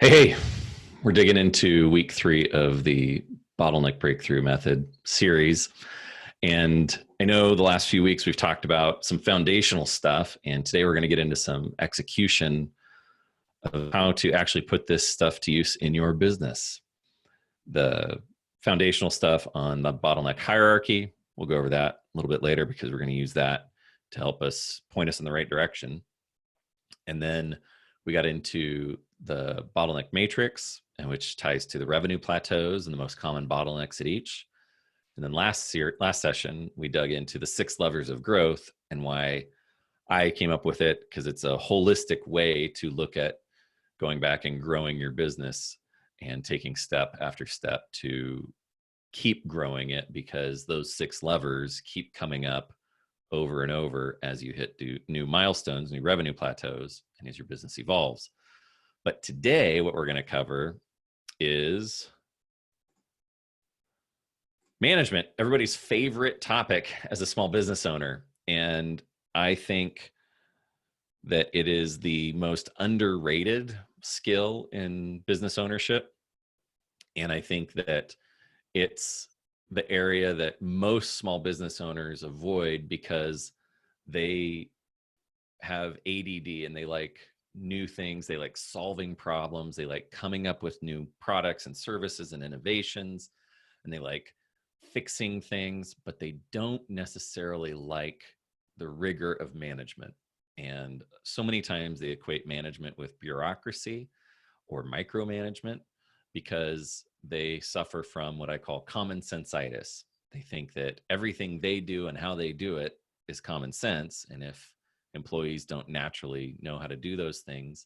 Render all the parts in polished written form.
Hey, we're digging into week 3 of the Bottleneck Breakthrough Method series. And I know the last few weeks we've talked about some foundational stuff, and today we're going to get into some execution of how to actually put this stuff to use in your business. The foundational stuff on the bottleneck hierarchy, we'll go over that a little bit later because we're going to use that to help us point us in the right direction. And then we got into the bottleneck matrix, which ties to the revenue plateaus and the most common bottlenecks at each. And then last session, we dug into the 6 levers of growth and why I came up with it, because it's a holistic way to look at going back and growing your business and taking step after step to keep growing it, because those 6 levers keep coming up over and over as you hit new milestones, new revenue plateaus, and as your business evolves. But today, what we're going to cover is management, everybody's favorite topic as a small business owner. And I think that it is the most underrated skill in business ownership. And I think that it's the area that most small business owners avoid because they have ADD and they like new things. They like solving problems. They like coming up with new products and services and innovations, and they like fixing things, but they don't necessarily like the rigor of management. And so many times they equate management with bureaucracy or micromanagement because they suffer from what I call common senseitis. They think that everything they do and how they do it is common sense. And if employees don't naturally know how to do those things,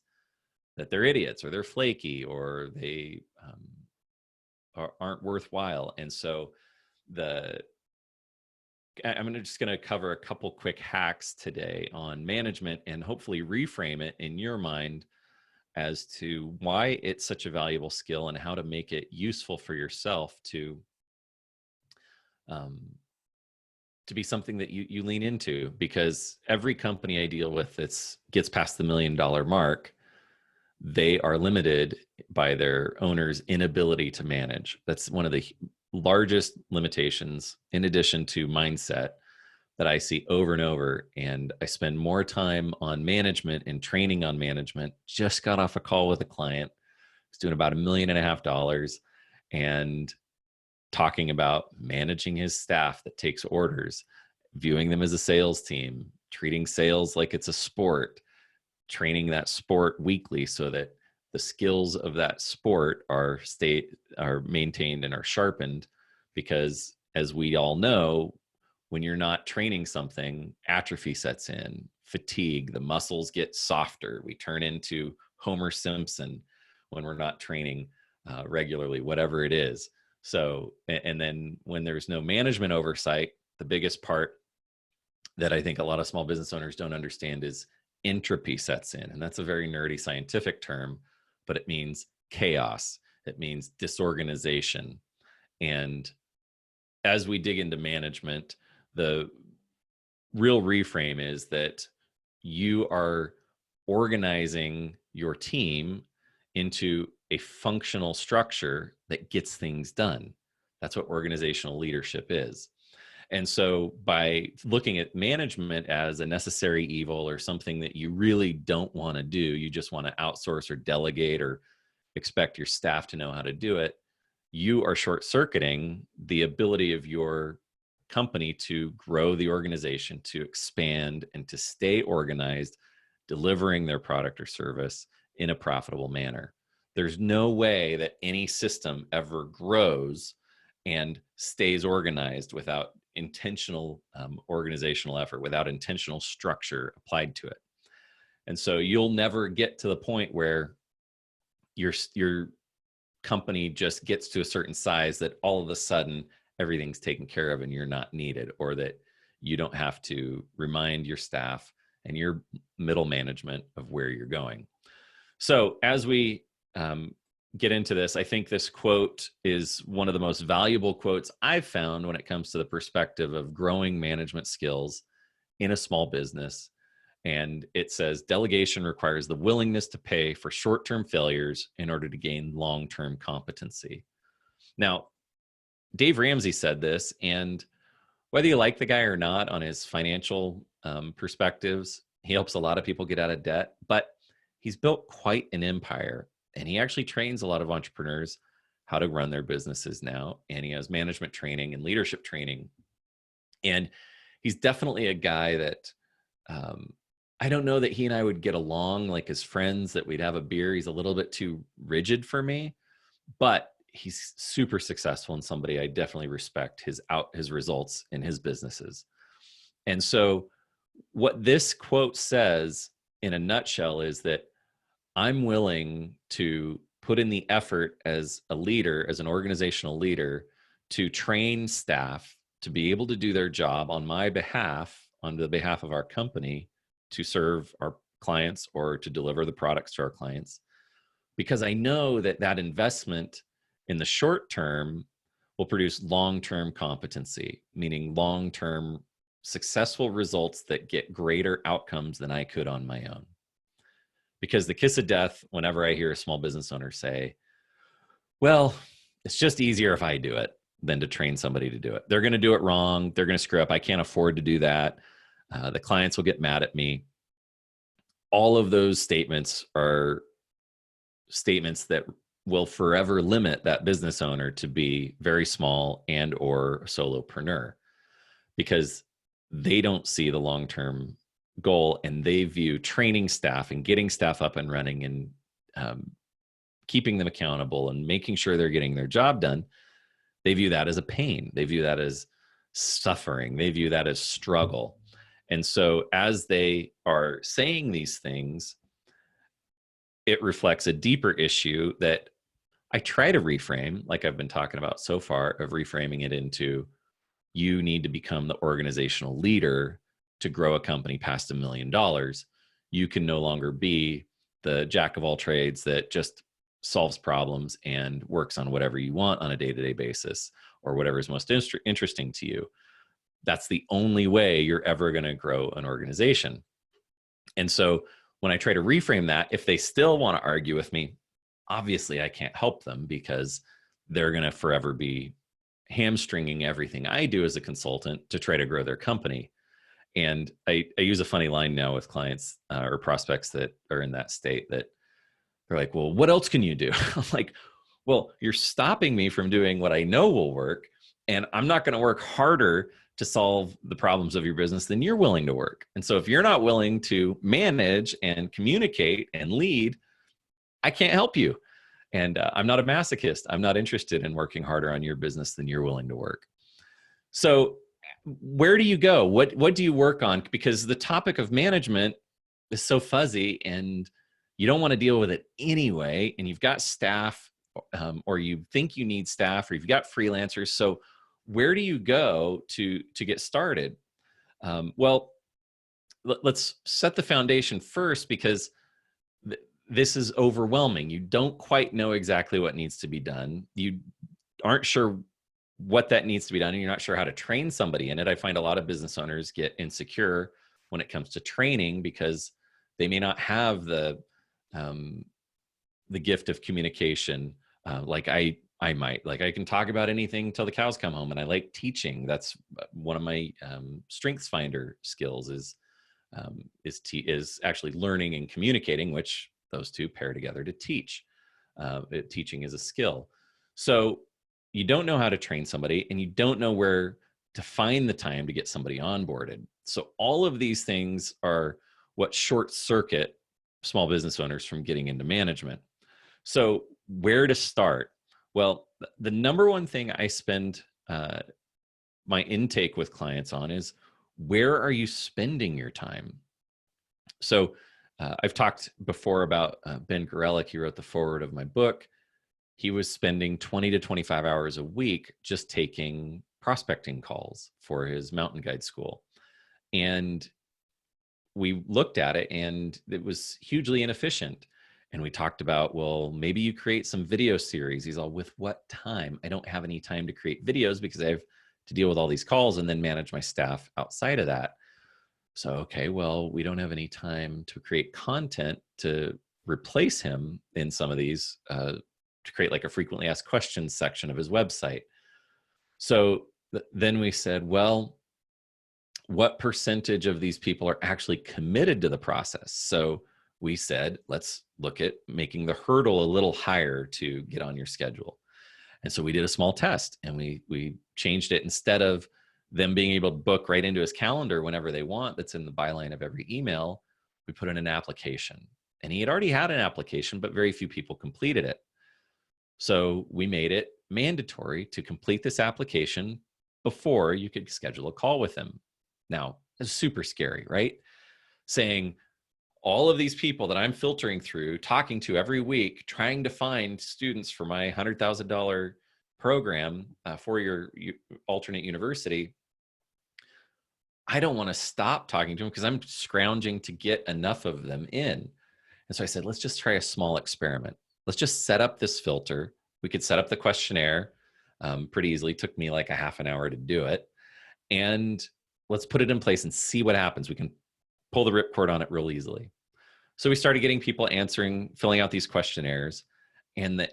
that they're idiots or they're flaky or they aren't worthwhile. And so I'm just going to cover a couple quick hacks today on management and hopefully reframe it in your mind as to why it's such a valuable skill and how to make it useful for yourself to be something that you lean into. Because every company I deal with that gets past the $1 million mark, they are limited by their owner's inability to manage. That's one of the largest limitations, in addition to mindset, that I see over and over. And I spend more time on management and training on management. Just got off a call with a client who's doing about $1.5 million and talking about managing his staff that takes orders, viewing them as a sales team, treating sales like it's a sport, training that sport weekly so that the skills of that sport are maintained and are sharpened. Because as we all know, when you're not training something, atrophy sets in, fatigue, the muscles get softer. We turn into Homer Simpson when we're not training regularly, whatever it is. So, and then when there's no management oversight, the biggest part that I think a lot of small business owners don't understand is entropy sets in. And that's a very nerdy scientific term, but it means chaos. It means disorganization. And as we dig into management, the real reframe is that you are organizing your team into a functional structure that gets things done. That's what organizational leadership is. And so by looking at management as a necessary evil or something that you really don't want to do, you just want to outsource or delegate or expect your staff to know how to do it, you are short-circuiting the ability of your company to grow the organization, to expand, and to stay organized, delivering their product or service in a profitable manner. There's no way that any system ever grows and stays organized without intentional organizational effort, without intentional structure applied to it. And so you'll never get to the point where your company just gets to a certain size that all of a sudden everything's taken care of and you're not needed, or that you don't have to remind your staff and your middle management of where you're going. So as we get into this, I think this quote is one of the most valuable quotes I've found when it comes to the perspective of growing management skills in a small business. And it says delegation requires the willingness to pay for short-term failures in order to gain long-term competency. Now, Dave Ramsey said this, and whether you like the guy or not on his financial perspectives, he helps a lot of people get out of debt, but he's built quite an empire, and he actually trains a lot of entrepreneurs how to run their businesses now. And he has management training and leadership training. And he's definitely a guy that I don't know that he and I would get along like as friends, that we'd have a beer. He's a little bit too rigid for me, but he's super successful and somebody I definitely respect his results in his businesses. And so what this quote says in a nutshell is that I'm willing to put in the effort as a leader, as an organizational leader, to train staff to be able to do their job on my behalf, on the behalf of our company, to serve our clients or to deliver the products to our clients, because I know that that investment in the short term will produce long-term competency, meaning long-term successful results that get greater outcomes than I could on my own. Because the kiss of death, whenever I hear a small business owner say, well, it's just easier if I do it than to train somebody to do it. They're going to do it wrong. They're going to screw up. I can't afford to do that. The clients will get mad at me. All of those statements are statements that will forever limit that business owner to be very small and or a solopreneur, because they don't see the long-term goal, and they view training staff and getting staff up and running and keeping them accountable and making sure they're getting their job done. They view that as a pain. They view that as suffering. They view that as struggle. And so as they are saying these things, it reflects a deeper issue that I try to reframe, like I've been talking about so far, of reframing it into, you need to become the organizational leader to grow a company past $1 million. You can no longer be the jack of all trades that just solves problems and works on whatever you want on a day-to-day basis, or whatever is most interesting to you. That's the only way you're ever going to grow an organization. And so when I try to reframe that, if they still want to argue with me, obviously I can't help them, because they're going to forever be hamstringing everything I do as a consultant to try to grow their company. And I use a funny line now with clients or prospects that are in that state, that they're like, well, what else can you do? I'm like, well, you're stopping me from doing what I know will work, and I'm not going to work harder to solve the problems of your business than you're willing to work. And so if you're not willing to manage and communicate and lead, I can't help you. And I'm not a masochist. I'm not interested in working harder on your business than you're willing to work. So where do you go? What do you work on? Because the topic of management is so fuzzy, and you don't want to deal with it anyway. And you've got staff, or you think you need staff, or you've got freelancers. So where do you go to get started? Well, let's set the foundation first, because this is overwhelming. You don't quite know exactly what needs to be done. You aren't sure what that needs to be done, and you're not sure how to train somebody in it. I find a lot of business owners get insecure when it comes to training, because they may not have the gift of communication like I might. Like, I can talk about anything till the cows come home, and I like teaching. That's one of my strengths finder skills is actually learning and communicating, which those two pair together to teach. Teaching is a skill. So you don't know how to train somebody, and you don't know where to find the time to get somebody onboarded. So all of these things are what short circuit small business owners from getting into management. So where to start? Well, the number one thing I spend my intake with clients on is, where are you spending your time? So I've talked before about Ben Gorelick. He wrote the foreword of my book. He was spending 20 to 25 hours a week just taking prospecting calls for his mountain guide school. And we looked at it, and it was hugely inefficient. And we talked about, well, maybe you create some video series. He's all, with what time? I don't have any time to create videos, because I have to deal with all these calls and then manage my staff outside of that. So, okay, well, we don't have any time to create content to replace him in some of these, to create like a frequently asked questions section of his website. So then we said, well, what percentage of these people are actually committed to the process? So we said, let's look at making the hurdle a little higher to get on your schedule. And so we did a small test, and we changed it. Instead of them being able to book right into his calendar whenever they want, that's in the byline of every email, we put in an application. And he had already had an application, but very few people completed it. So we made it mandatory to complete this application before you could schedule a call with him. Now, it's super scary, right? Saying all of these people that I'm filtering through, talking to every week, trying to find students for my $100,000 program for your alternate university, I don't want to stop talking to them because I'm scrounging to get enough of them in. And so I said, let's just try a small experiment. Let's just set up this filter. We could set up the questionnaire pretty easily. It took me like a half an hour to do it. And let's put it in place and see what happens. We can pull the ripcord on it real easily. So we started getting people filling out these questionnaires, and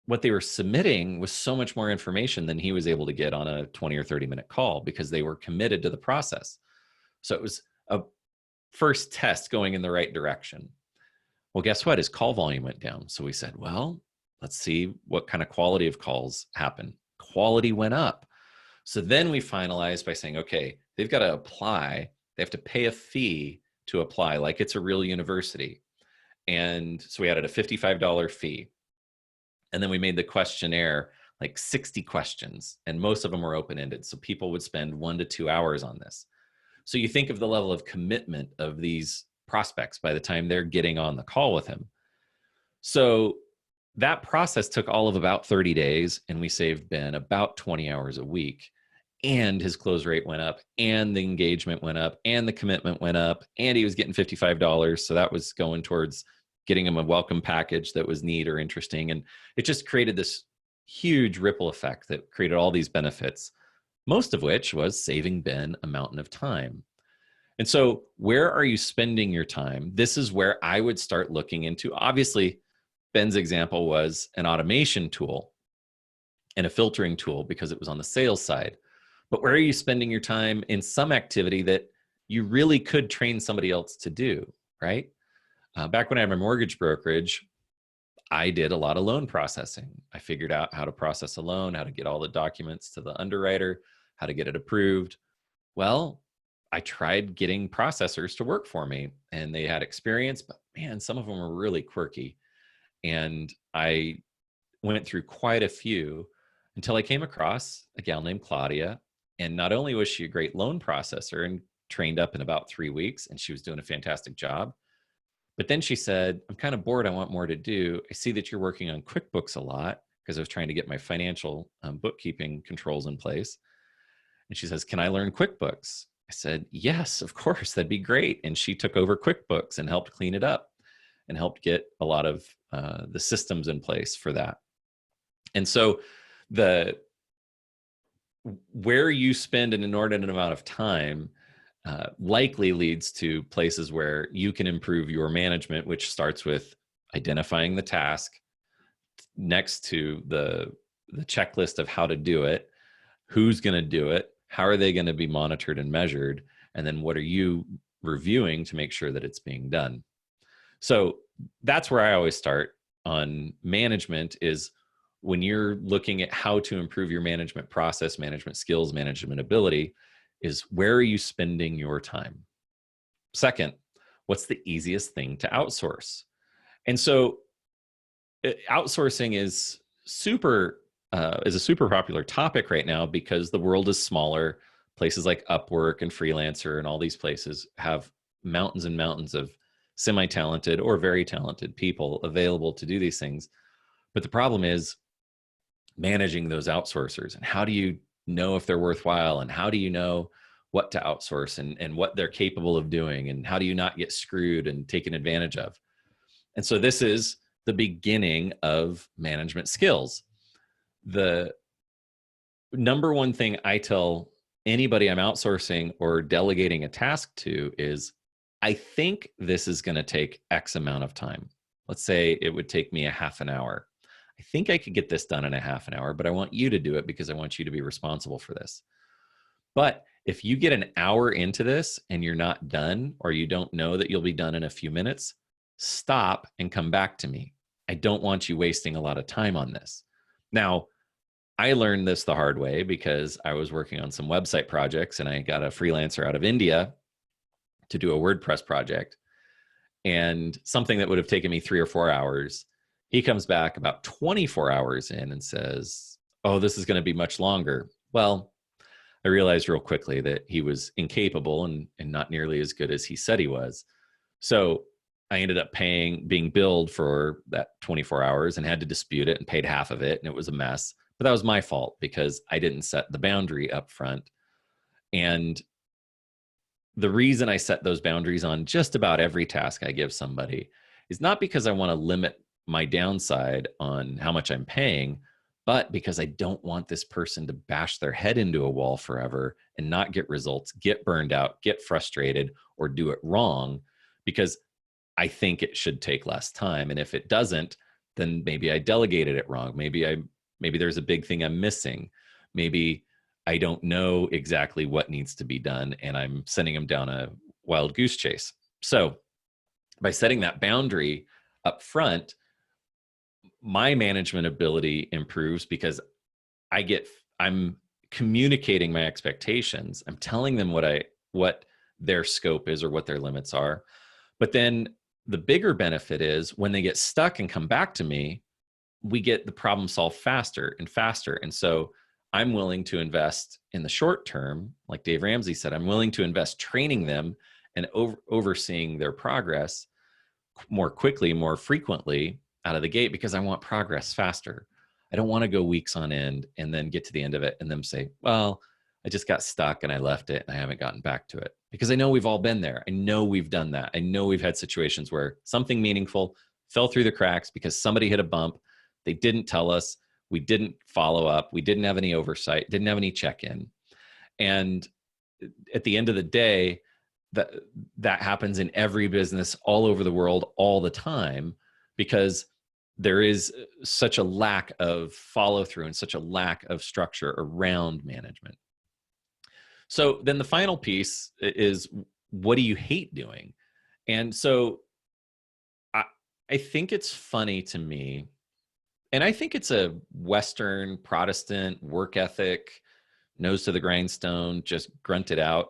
what they were submitting was so much more information than he was able to get on a 20 or 30-minute call because they were committed to the process. So it was a first test going in the right direction. Well, guess what? His call volume went down. So we said, well, let's see what kind of quality of calls happen. Quality went up. So then we finalized by saying, okay, they've got to apply. They have to pay a fee to apply like it's a real university. And so we added a $55 fee. And then we made the questionnaire like 60 questions, and most of them were open-ended. So people would spend 1 to 2 hours on this. So you think of the level of commitment of these prospects by the time they're getting on the call with him. So that process took all of about 30 days, and we saved Ben about 20 hours a week. And his close rate went up, and the engagement went up, and the commitment went up, and he was getting $55. So that was going towards getting him a welcome package that was neat or interesting. And it just created this huge ripple effect that created all these benefits, most of which was saving Ben a mountain of time. And so where are you spending your time? This is where I would start looking into. Obviously, Ben's example was an automation tool and a filtering tool because it was on the sales side. But where are you spending your time in some activity that you really could train somebody else to do, right? Back when I had my mortgage brokerage, I did a lot of loan processing. I figured out how to process a loan, how to get all the documents to the underwriter, how to get it approved. Well, I tried getting processors to work for me, and they had experience, but man, some of them were really quirky. And I went through quite a few until I came across a gal named Claudia. And not only was she a great loan processor and trained up in about 3 weeks, and she was doing a fantastic job, but then she said, I'm kind of bored. I want more to do. I see that you're working on QuickBooks a lot, because I was trying to get my financial bookkeeping controls in place. And she says, can I learn QuickBooks? I said, yes, of course, that'd be great. And she took over QuickBooks and helped clean it up and helped get a lot of the systems in place for that. And so where you spend an inordinate amount of time likely leads to places where you can improve your management, which starts with identifying the task, next to the checklist of how to do it, who's going to do it, how are they going to be monitored and measured, and then what are you reviewing to make sure that it's being done. So that's where I always start on management, is when you're looking at how to improve your management process, management skills, management ability, is where are you spending your time? Second, what's the easiest thing to outsource? And so outsourcing is a super popular topic right now because the world is smaller. Places like Upwork and Freelancer and all these places have mountains and mountains of semi-talented or very talented people available to do these things. But the problem is managing those outsourcers, and how do you know if they're worthwhile, and how do you know what to outsource and what they're capable of doing, and how do you not get screwed and taken advantage of? And so this is the beginning of management skills. The number one thing I tell anybody I'm outsourcing or delegating a task to is, I think this is going to take X amount of time. Let's say it would take me a half an hour. I think I could get this done in a half an hour, but I want you to do it because I want you to be responsible for this. But if you get an hour into this and you're not done, or you don't know that you'll be done in a few minutes, stop and come back to me. I don't want you wasting a lot of time on this. Now, I learned this the hard way because I was working on some website projects and I got a freelancer out of India to do a WordPress project, and something that would have taken me 3 or 4 hours. He comes back about 24 hours in and says, oh, this is going to be much longer. Well, I realized real quickly that he was incapable and not nearly as good as he said he was. So I ended up being billed for that 24 hours and had to dispute it and paid half of it. And it was a mess. But that was my fault because I didn't set the boundary up front. And the reason I set those boundaries on just about every task I give somebody is not because I want to limit my downside on how much I'm paying, but because I don't want this person to bash their head into a wall forever and not get results, get burned out, get frustrated, or do it wrong because I think it should take less time. And if it doesn't, then maybe I delegated it wrong. Maybe there's a big thing I'm missing. Maybe I don't know exactly what needs to be done and I'm sending them down a wild goose chase. So by setting that boundary up front, my management ability improves because I'm communicating my expectations. I'm telling them what their scope is or what their limits are. But then the bigger benefit is when they get stuck and come back to me, we get the problem solved faster and faster. And so I'm willing to invest in the short term, like Dave Ramsey said, I'm willing to invest training them and overseeing their progress more quickly, more frequently out of the gate because I want progress faster. I don't want to go weeks on end and then get to the end of it and then say, well, I just got stuck and I left it and I haven't gotten back to it. Because I know we've all been there. I know we've done that. I know we've had situations where something meaningful fell through the cracks because somebody hit a bump. They didn't tell us. We didn't follow up. We didn't have any oversight, didn't have any check-in. And at the end of the day, that happens in every business all over the world all the time because there is such a lack of follow-through and such a lack of structure around management. So then the final piece is, what do you hate doing? And so I think it's funny to me, and I think it's a Western Protestant work ethic, nose to the grindstone, just grunted out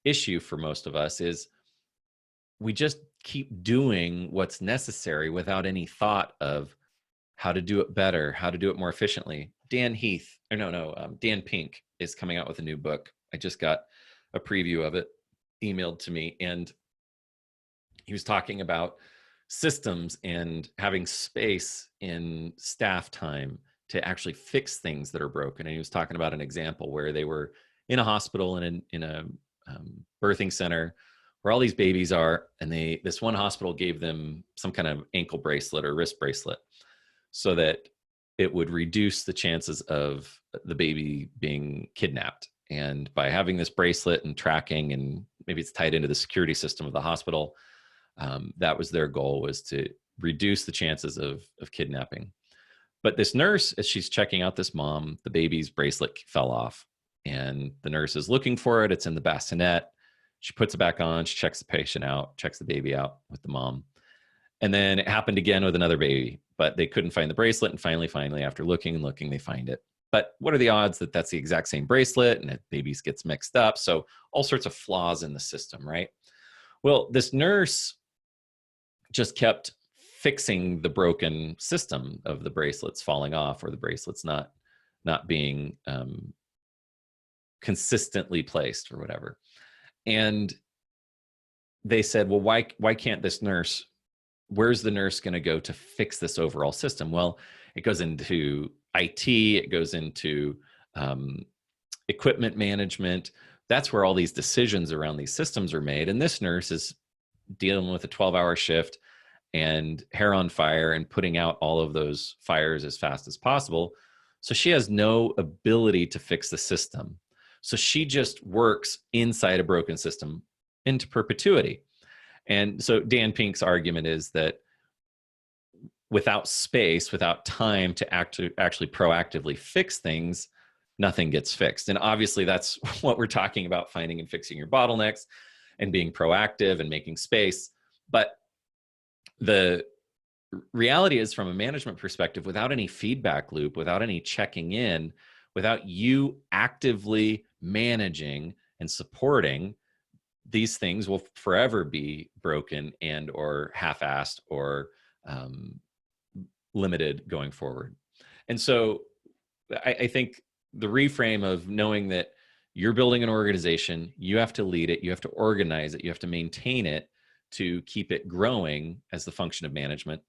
issue for most of us is we just keep doing what's necessary without any thought of how to do it better, how to do it more efficiently. Dan Pink is coming out with a new book. I just got a preview of it emailed to me, and he was talking about systems and having space in staff time to actually fix things that are broken. And he was talking about an example where they were in a hospital and in a birthing center where all these babies are, and this one hospital gave them some kind of ankle bracelet or wrist bracelet so that it would reduce the chances of the baby being kidnapped. And by having this bracelet and tracking, and maybe it's tied into the security system of the hospital, that was their goal, was to reduce the chances of kidnapping. But this nurse, as she's checking out this mom, the baby's bracelet fell off, and the nurse is looking for it. It's in the bassinet. She puts it back on. She checks the patient out, checks the baby out with the mom. And then it happened again with another baby, but they couldn't find the bracelet. And finally, after looking and looking, they find it. But what are the odds that that's the exact same bracelet and that babies gets mixed up? So all sorts of flaws in the system, right? Well, this nurse just kept fixing the broken system of the bracelets falling off or the bracelets not being consistently placed or whatever. And they said, well, why can't this nurse, where's the nurse going to go to fix this overall system? Well, it goes into IT, it goes into equipment management. That's where all these decisions around these systems are made. And this nurse is dealing with a 12-hour shift and hair on fire and putting out all of those fires as fast as possible. So she has no ability to fix the system. So she just works inside a broken system into perpetuity. And so Dan Pink's argument is that without space, without time to actually proactively fix things, nothing gets fixed. And obviously that's what we're talking about, finding and fixing your bottlenecks and being proactive and making space. But the reality is, from a management perspective, without any feedback loop, without any checking in, without you actively managing and supporting, these things will forever be broken and or half-assed or limited going forward. And so I think the reframe of knowing that you're building an organization, you have to lead it, you have to organize it, you have to maintain it to keep it growing as the function of management,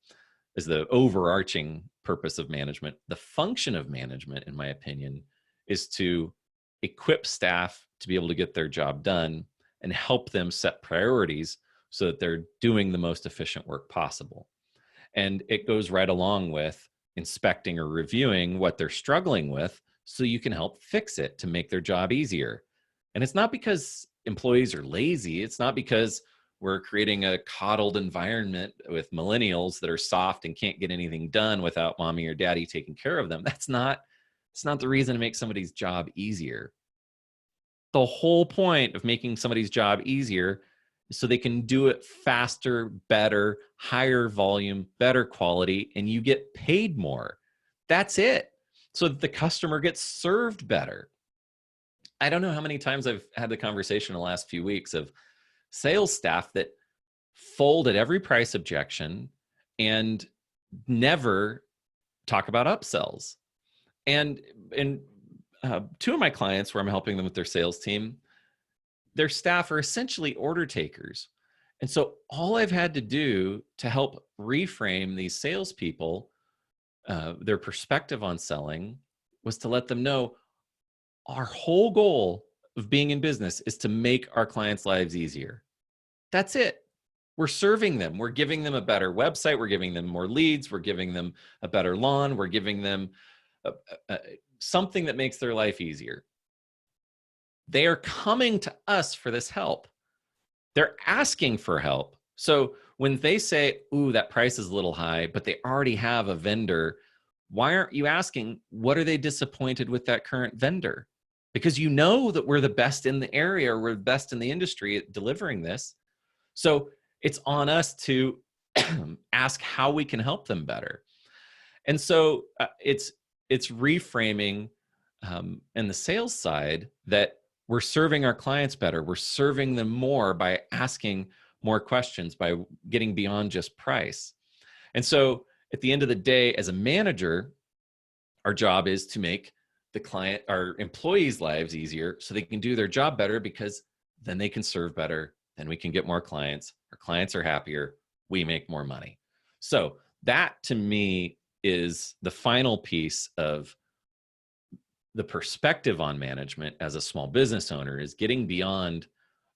is the overarching purpose of management. The function of management, in my opinion, is to equip staff to be able to get their job done and help them set priorities so that they're doing the most efficient work possible. And it goes right along with inspecting or reviewing what they're struggling with so you can help fix it to make their job easier. And it's not because employees are lazy. It's not because we're creating a coddled environment with millennials that are soft and can't get anything done without mommy or daddy taking care of them. It's not the reason to make somebody's job easier. The whole point of making somebody's job easier is so they can do it faster, better, higher volume, better quality, and you get paid more. That's it. So that the customer gets served better. I don't know how many times I've had the conversation in the last few weeks of sales staff that fold at every price objection and never talk about upsells. And two of my clients where I'm helping them with their sales team, their staff are essentially order takers. And so all I've had to do to help reframe these salespeople, their perspective on selling, was to let them know our whole goal of being in business is to make our clients' lives easier. That's it. We're serving them. We're giving them a better website. We're giving them more leads. We're giving them a better lawn. We're giving them something that makes their life easier. They are coming to us for this help. They're asking for help. So when they say, ooh, that price is a little high, but they already have a vendor, why aren't you asking, what are they disappointed with that current vendor? Because you know that we're the best in the area, or we're the best in the industry at delivering this. So it's on us to ask how we can help them better. And so it's reframing in the sales side that we're serving our clients better. We're serving them more by asking more questions, by getting beyond just price. And so at the end of the day, as a manager, our job is to make our employees' lives easier so they can do their job better, because then they can serve better, then we can get more clients, our clients are happier, we make more money. So that, to me, is the final piece of the perspective on management as a small business owner, is getting beyond,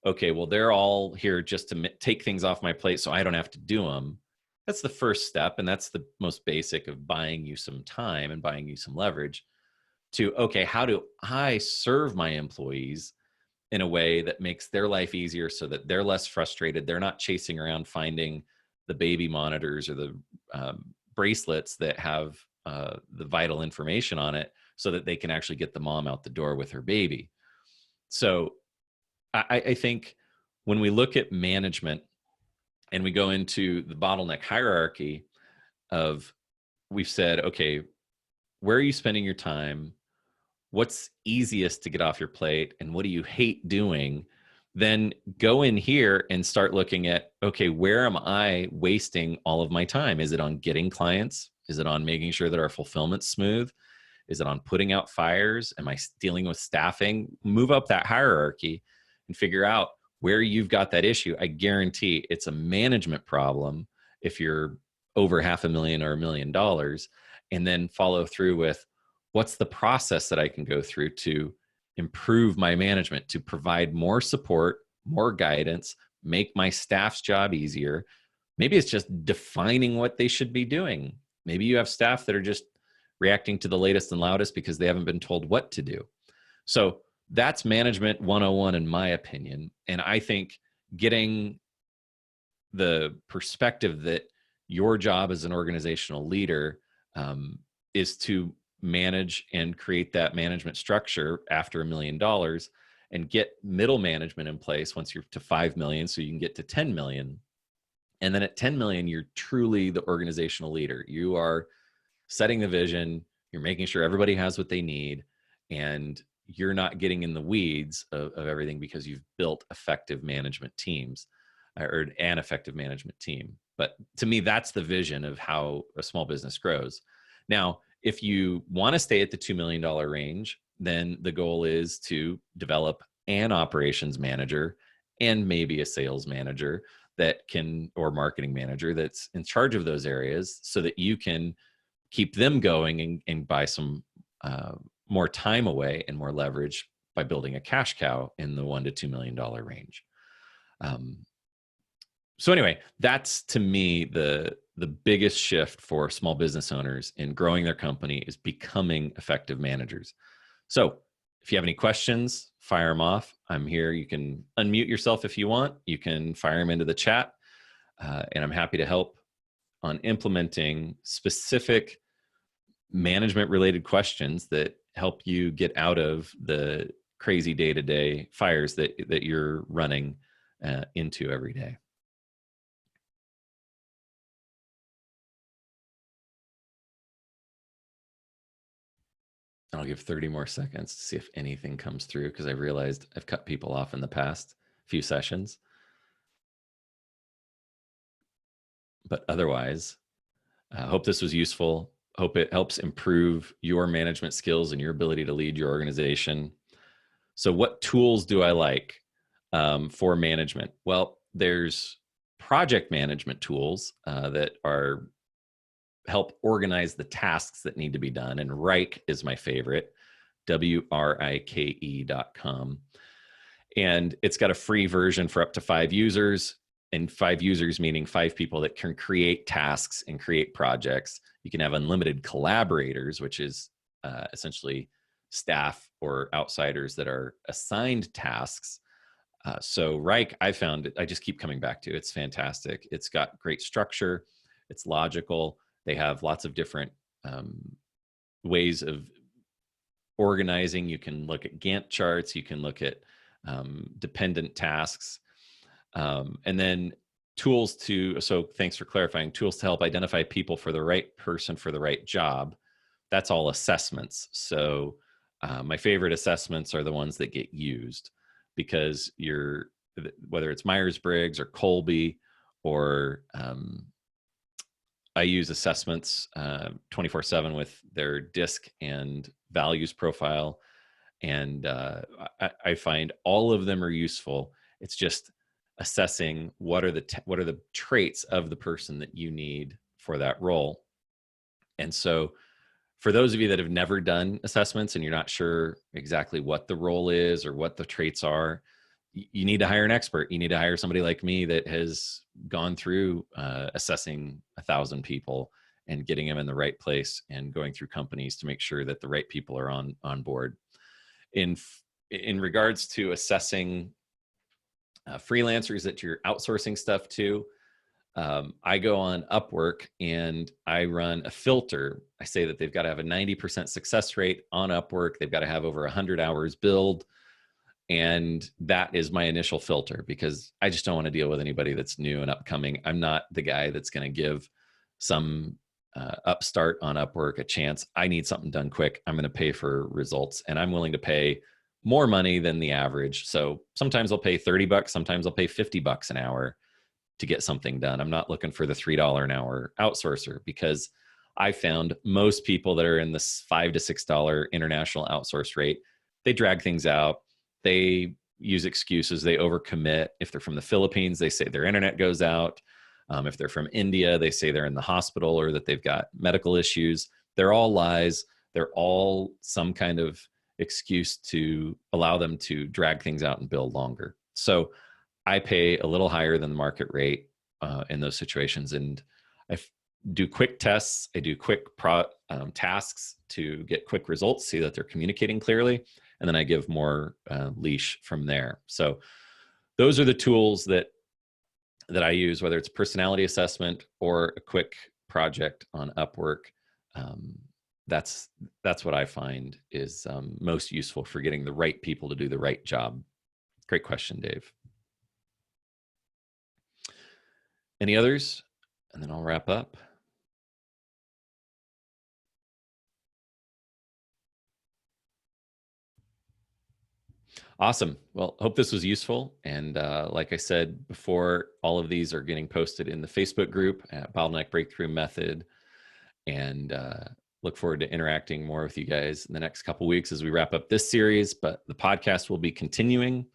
okay, well, they're all here just to take things off my plate so I don't have to do them. That's the first step, and that's the most basic of buying you some time and buying you some leverage, to, okay, how do I serve my employees in a way that makes their life easier so that they're less frustrated. They're not chasing around finding the baby monitors or the bracelets that have the vital information on it so that they can actually get the mom out the door with her baby. So I think when we look at management and we go into the bottleneck hierarchy of, we've said, okay, where are you spending your time? What's easiest to get off your plate, and what do you hate doing? Then go in here and start looking at, okay, where am I wasting all of my time? Is it on getting clients? Is it on making sure that our fulfillment's smooth? Is it on putting out fires? Am I dealing with staffing? Move up that hierarchy and figure out where you've got that issue. I guarantee it's a management problem if you're over $500,000 or $1 million, and then follow through with, what's the process that I can go through to improve my management, to provide more support, more guidance, make my staff's job easier? Maybe it's just defining what they should be doing. Maybe you have staff that are just reacting to the latest and loudest because they haven't been told what to do. So that's management 101 in my opinion. And I think getting the perspective that your job as an organizational leader is to manage and create that management structure after $1 million and get middle management in place once you're to 5 million so you can get to 10 million. And then at 10 million, you're truly the organizational leader. You are setting the vision, you're making sure everybody has what they need, and you're not getting in the weeds of everything because you've built effective management teams or an effective management team. But to me, that's the vision of how a small business grows. Now, if you want to stay at the $2 million range, then the goal is to develop an operations manager and maybe a sales manager that can, or marketing manager that's in charge of those areas so that you can keep them going and buy some more time away and more leverage by building a cash cow in the $1 to $2 million range. So anyway, that's to me the biggest shift for small business owners in growing their company is becoming effective managers. So if you have any questions, fire them off. I'm here. You can unmute yourself if you want. You can fire them into the chat, and I'm happy to help on implementing specific management related questions that help you get out of the crazy day-to-day fires that you're running into every day. I'll give 30 more seconds to see if anything comes through because I realized I've cut people off in the past few sessions. But otherwise, I hope this was useful. Hope it helps improve your management skills and your ability to lead your organization. So what tools do I like for management? Well, there's project management tools that are help organize the tasks that need to be done. And Wrike is my favorite, WRIKE.com. And it's got a free version for up to 5 users. And 5 users meaning 5 people that can create tasks and create projects. You can have unlimited collaborators, which is essentially staff or outsiders that are assigned tasks. So Wrike, I found it, I just keep coming back to. It's fantastic. It's got great structure. It's logical. They have lots of different ways of organizing. You can look at Gantt charts. You can look at dependent tasks. And then tools to, so thanks for clarifying, tools to help identify people for the right person for the right job. That's all assessments. So my favorite assessments are the ones that get used because you're, whether it's Myers-Briggs or Colby or I use assessments 24/7 with their DISC and values profile. And I find all of them are useful. It's just assessing what are the traits of the person that you need for that role. And so for those of you that have never done assessments and you're not sure exactly what the role is or what the traits are, you need to hire an expert. You need to hire somebody like me that has gone through assessing 1,000 people and getting them in the right place and going through companies to make sure that the right people are on board. In regards to assessing freelancers that you're outsourcing stuff to, I go on Upwork and I run a filter. I say that they've got to have a 90% success rate on Upwork. They've got to have over 100 hours billed. And that is my initial filter because I just don't want to deal with anybody that's new and upcoming. I'm not the guy that's going to give some upstart on Upwork a chance. I need something done quick. I'm going to pay for results and I'm willing to pay more money than the average. So sometimes I'll pay $30, sometimes I'll pay $50 an hour to get something done. I'm not looking for the $3 an hour outsourcer because I found most people that are in this $5 to $6 international outsource rate, they drag things out. They use excuses. They overcommit. If they're from the Philippines, they say their internet goes out. If they're from India, they say they're in the hospital or that they've got medical issues. They're all lies. They're all some kind of excuse to allow them to drag things out and bill longer. So I pay a little higher than the market rate in those situations. And I do quick tests. I do quick tasks to get quick results, see that they're communicating clearly. and then I give more leash from there. So those are the tools that I use, whether it's personality assessment or a quick project on Upwork. That's what I find is most useful for getting the right people to do the right job. Great question, Dave. Any others? And then I'll wrap up. Awesome. Well, hope this was useful. And like I said before, all of these are getting posted in the Facebook group at Bottleneck Breakthrough Method. And look forward to interacting more with you guys in the next couple of weeks as we wrap up this series. But the podcast will be continuing.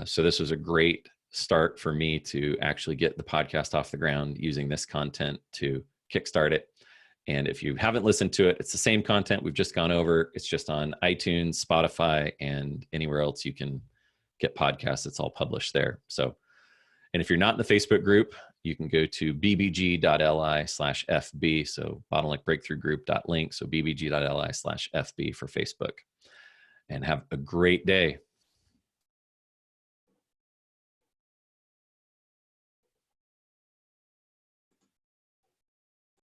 So this was a great start for me to actually get the podcast off the ground using this content to kickstart it. And if you haven't listened to it, it's the same content we've just gone over. It's just on iTunes, Spotify, and anywhere else you can get podcasts. It's all published there. So, and if you're not in the Facebook group, you can go to bbg.li/FB. So Bottleneck Breakthrough Group.link. So bbg.li/FB for Facebook. And have a great day.